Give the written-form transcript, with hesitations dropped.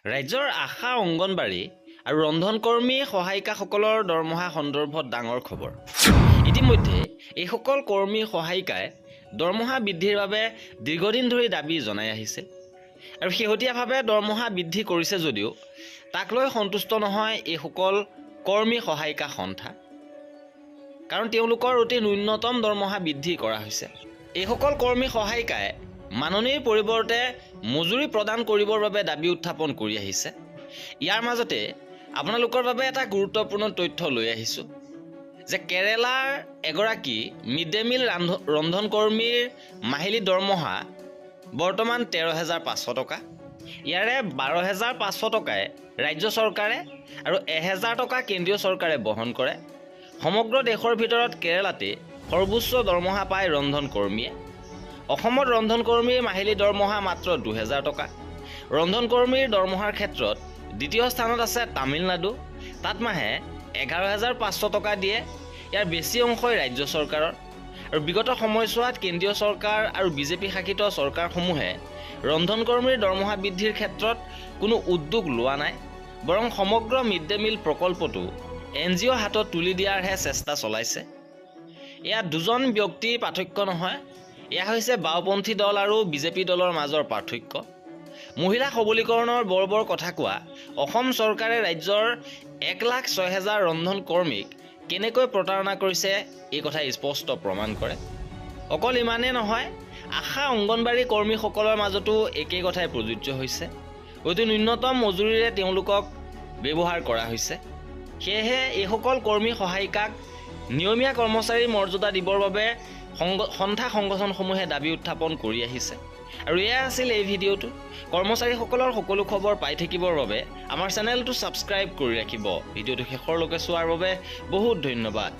ৰাজ্যৰ আশা অংগনবাড়ী আৰু ৰন্ধনকৰ্মী সহায়িকাসকলৰ দৰমহা সন্দৰ্ভত ডাঙৰ খবৰ। ইতিমধ্যে এইসকল কৰ্মী সহায়িকাই দৰমহা বৃদ্ধিৰ বাবে দীৰ্ঘদিন ধৰি দাবী জনাই আহিছে আৰু শেহতীয়াভাৱে দৰমহা বৃদ্ধি কৰিছে যদিও তাক লৈ সন্তুষ্ট নহয় এইসকল কৰ্মী সহায়িকা সন্থা, কাৰণ তেওঁলোকৰ অতি ন্যূনতম দৰমহা বৃদ্ধি কৰা হৈছে। এইসকল কৰ্মী সহায়িকাই মাননিৰ পৰিৱৰ্তে মজুৰি প্ৰদান কৰিবৰ বাবে দাবী উত্থাপন কৰি আহিছে। ইয়াৰ মাজতে আপোনালোকৰ বাবে এটা গুৰুত্বপূৰ্ণ তথ্য লৈ আহিছোঁ যে কেৰালাৰ এগৰাকী মিড ডে মিল ৰন্ধনকৰ্মীৰ মাহিলী দৰমহা বৰ্তমান 13,500 টকা। ইয়াৰে 12,500 টকাই ৰাজ্য চৰকাৰে আৰু 1,000 টকা কেন্দ্ৰীয় চৰকাৰে বহন কৰে। সমগ্ৰ দেশৰ ভিতৰত কেৰালাতে সৰ্বোচ্চ দৰমহা পায় ৰন্ধনকৰ্মীয়ে। অসমত ৰন্ধনকৰ্মীৰ মাহিলী দৰমহা মাত্ৰ 2,000 টকা। ৰন্ধনকৰ্মীৰ দৰমহাৰ ক্ষেত্ৰত দ্বিতীয় স্থানত আছে তামিলনাডু। তাত মাহে 11,500 টকা দিয়ে। ইয়াৰ বেছি অংশই ৰাজ্য চৰকাৰৰ। আৰু বিগত সময়ছোৱাত কেন্দ্ৰীয় চৰকাৰ আৰু বিজেপি শাসিত চৰকাৰসমূহে ৰন্ধনকৰ্মীৰ দৰমহা বৃদ্ধিৰ ক্ষেত্ৰত কোনো উদ্যোগ লোৱা নাই, বৰং সমগ্ৰ মিড ডে মিল প্ৰকল্পটো NGO হাতত তুলি দিয়াৰহে চেষ্টা চলাইছে। এয়া দুজন ব্যক্তিৰ পাৰ্থক্য নহয়, এয়া হৈছে বাওঁপন্থী দল আৰু বিজেপি দলৰ মাজৰ পাৰ্থক্য। মহিলা সবলীকৰণৰ বৰ কথা কোৱা অসম চৰকাৰে ৰাজ্যৰ 1,06,000 ৰন্ধনকৰ্মীক কেনেকৈ প্ৰতাৰণা কৰিছে এই কথা স্পষ্ট প্ৰমাণ কৰে। অকল ইমানেই নহয়, আশা অংগনবাড়ী কৰ্মীসকলৰ মাজতো একেই কথাই প্ৰযোজ্য হৈছে। অতি ন্যূনতম মজুৰিৰে তেওঁলোকক ব্যৱহাৰ কৰা হৈছে। সেয়েহে এইসকল কৰ্মী সহায়িকাক নিয়মীয়া কৰ্মচাৰীৰ মৰ্যাদা দিবৰ বাবে সন্থা সংগঠনসমূহে দাবী উত্থাপন কৰি আহিছে। আৰু এয়া আছিল এই ভিডিঅ'টো। কৰ্মচাৰীসকলৰ সকলো খবৰ পাই থাকিবৰ বাবে আমাৰ চেনেলটো ছাবস্ক্ৰাইব কৰি ৰাখিব। ভিডিঅ'টো শেষৰলৈকে চোৱাৰ বাবে বহুত ধন্যবাদ।